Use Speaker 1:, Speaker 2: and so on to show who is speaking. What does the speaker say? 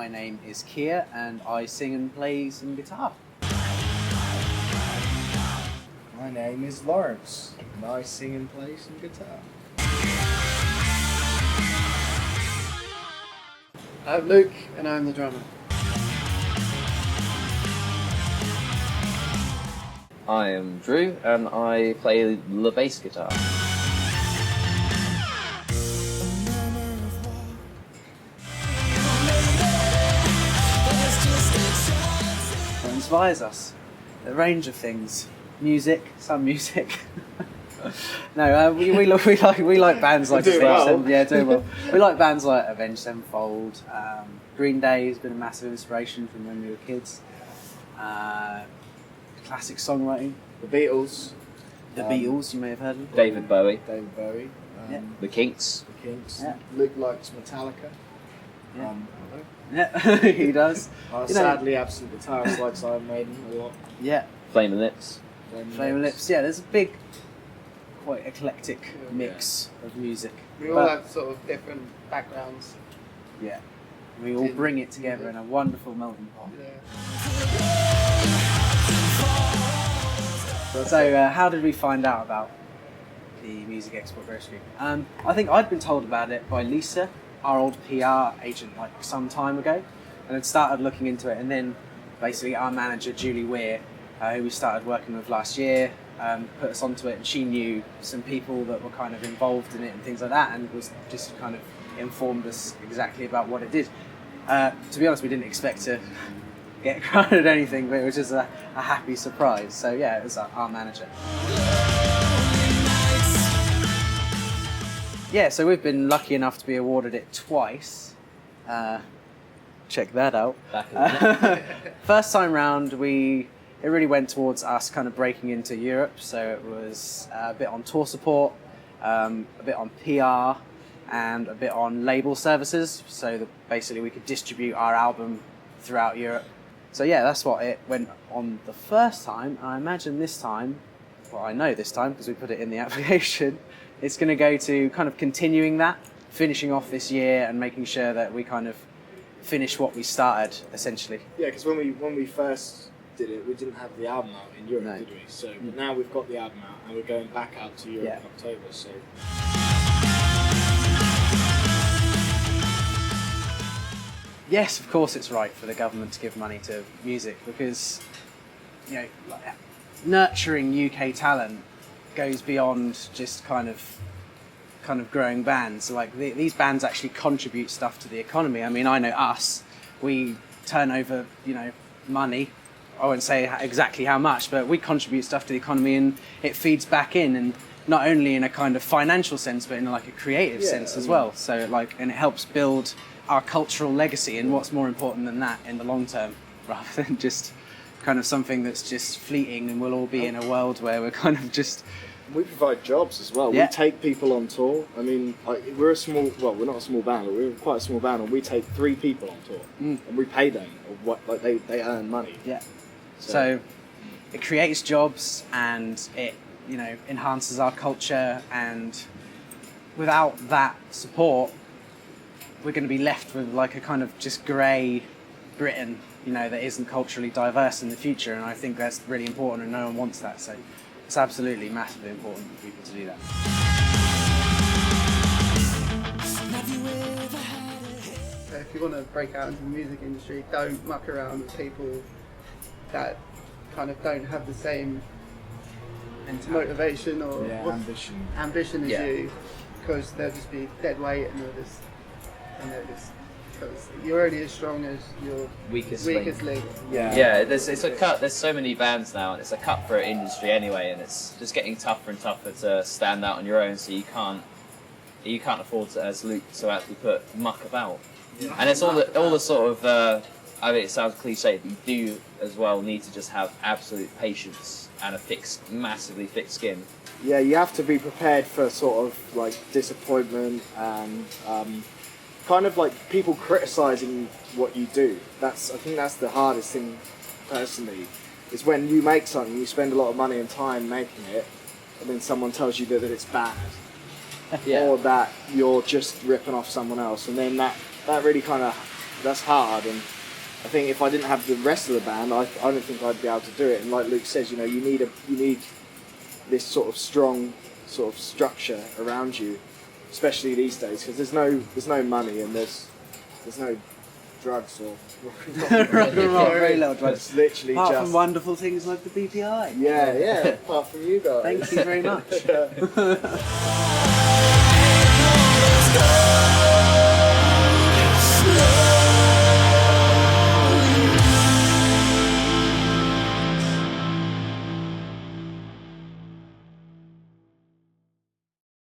Speaker 1: My name is Kia and I sing and play some guitar.
Speaker 2: My name is Lawrence and I sing and play some guitar.
Speaker 3: I'm Luke and I'm the drummer.
Speaker 4: I am Drew and I play the bass guitar.
Speaker 1: What inspires us? A range of things. Music, some music. No, we like bands like
Speaker 2: Doing
Speaker 1: Avenged
Speaker 2: well.
Speaker 1: Sevenfold. Yeah, doing well. We like bands like Avenged Sevenfold. Green Day has been a massive inspiration from when we were kids. Classic songwriting.
Speaker 2: The Beatles.
Speaker 1: The Beatles, you may have heard of them.
Speaker 4: David Bowie,
Speaker 2: David Bowie.
Speaker 1: Yeah.
Speaker 4: the Kinks.
Speaker 2: The Kinks.
Speaker 1: Yeah.
Speaker 2: Luke likes Metallica.
Speaker 1: Yeah. Yeah, he does.
Speaker 2: Our
Speaker 1: You know-
Speaker 2: sadly absent guitarist likes Iron Maiden a lot.
Speaker 1: Yeah,
Speaker 4: Flaming Lips.
Speaker 1: Flaming Lips. Yeah, there's a big, quite eclectic mix of music.
Speaker 3: We all
Speaker 1: But-
Speaker 3: have sort of different backgrounds.
Speaker 1: Yeah, we all bring it together in a wonderful melting pot. So, how did we find out about the Music Export Grocery? I think I'd been told about it by Lisa, our old PR agent, like some time ago, and had started looking into it. And then, basically, our manager Julie Weir, who we started working with last year, put us onto it, and she knew some people that were kind of involved in it and things like that, and was just kind of informed us exactly about what it did. To be honest, we didn't expect to get granted anything, but it was just a happy surprise. So yeah, it was our manager. Yeah, so we've been lucky enough to be awarded it twice. Check that out.
Speaker 4: Back in the
Speaker 1: First time round, it really went towards us kind of breaking into Europe. So it was a bit on tour support, a bit on PR, and a bit on label services. So that basically we could distribute our album throughout Europe. So yeah, that's what it went on the first time. I imagine this time, well, I know this time because we put it in the application, it's going to go to kind of continuing that, finishing off this year and making sure that we kind of finish what we started, essentially.
Speaker 2: Yeah, because when we first did it, we didn't have the album out in Europe,
Speaker 1: No.
Speaker 2: did we? So now we've got the album out and we're going back out to Europe
Speaker 1: Yeah.
Speaker 2: in October. So
Speaker 1: Yes, of course it's right for the government to give money to music because, you know, like, nurturing UK talent goes beyond just kind of growing bands. Like these bands actually contribute stuff to the economy. I mean, I know us, we turn over, money. I won't say exactly how much, but we contribute stuff to the economy and it feeds back in, and not only in a kind of financial sense, but in like a creative sense as well. So and it helps build our cultural legacy, and what's more important than that in the long term, rather than just kind of something that's just fleeting and we'll all be in a world where we're kind of just...
Speaker 2: we provide jobs as well.
Speaker 1: Yeah.
Speaker 2: We take people on tour. I mean, we're we're not a small band, but we're quite a small band, and we take 3 people on tour, and we pay them they earn money.
Speaker 1: Yeah. So it creates jobs and it, enhances our culture, and without that support, we're going to be left with like a kind of just grey Britain, that isn't culturally diverse in the future. And I think that's really important, and no one wants that. So it's absolutely massively important for people to do that.
Speaker 3: So if you want to break out into the music industry, don't muck around with people that kind of don't have the same motivation or ambition as you, because they'll just be dead weight and they'll just because you're only as strong as your
Speaker 4: weakest
Speaker 3: link.
Speaker 4: Yeah, it's a cut. There's so many bands now, and it's a cutthroat industry anyway, and it's just getting tougher and tougher to stand out on your own. So you can't afford to, as Luke so aptly put, muck about. And it's all the sort of. I mean, it sounds cliche, but you do as well need to just have absolute patience and a massively thick skin.
Speaker 2: Yeah, you have to be prepared for sort of like disappointment and kind of like people criticising what you do. I think that's the hardest thing personally, is when you make something, you spend a lot of money and time making it, and then someone tells you that it's bad, or that you're just ripping off someone else, and then that really kind of that's hard. And I think if I didn't have the rest of the band, I don't think I'd be able to do it. And like Luke says, you know, you need this sort of strong sort of structure around you, especially these days, because there's no money and there's no drugs or
Speaker 1: Rock and roll, very little drugs.
Speaker 2: It's literally
Speaker 1: Apart
Speaker 2: just
Speaker 1: from wonderful things like the BPI.
Speaker 2: yeah. Apart from you guys.
Speaker 1: Thank you very much.
Speaker 2: Yeah.
Speaker 5: Let's go.